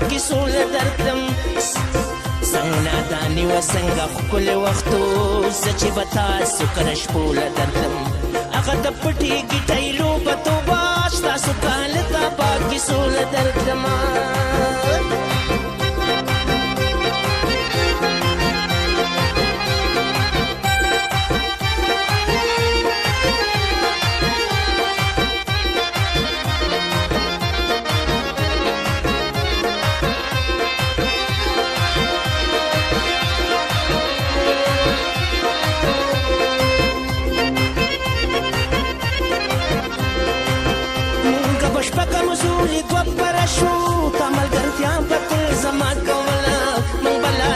کی سوله درتلم څنګه ناداني وه څنګه ښکلي وختو زه چې به تاسو کله شپوله درتلم هغه د پټې ګیټۍ لوبه توبه ستاسو کاله ته پاکې سوله درتلمه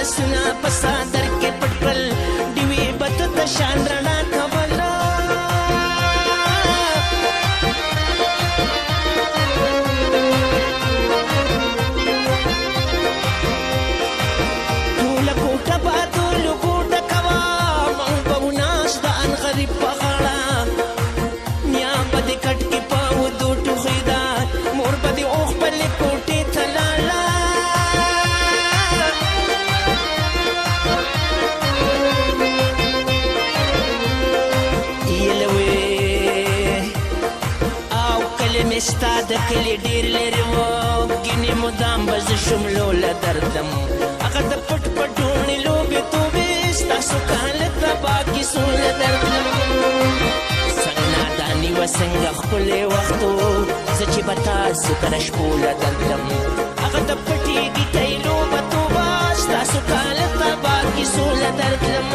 لاسونه په صدر کې پټ کړل ډیوې به ته د شان رڼا کوله ټوله کوټه به ټولو کوټه کوه موږ به وناست د ان غریب په غاړه نیا به دې کټ کې په ودو ټوخېده مور به دې اوښ خپلې کوټې ته لاړه ستا د کلي ډېر لرې و ګینې مدام به زه شوم لوله درتلم هغه د پټ پټوڼې لوبې توبې ستاسو کاله ته پاکې سوله درتلم څنګه ناداني وه څنګه ښکلی وخت و زه چې به تاسو کله شپوله درتلم هغه د پټې ګیټۍ لوبه توبه ستاسو کاله ته پاکې سوله درتلم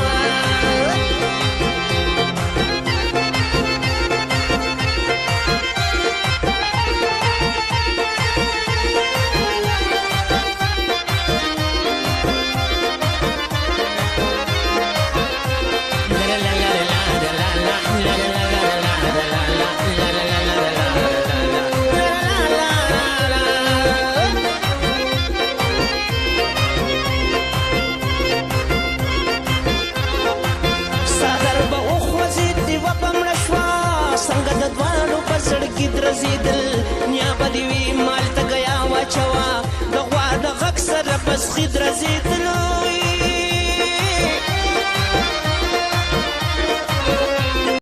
زړګي درزېدل نیا به دې وي مال ته ګیا واچوه د غوا د غږ سره بسخي درزېدل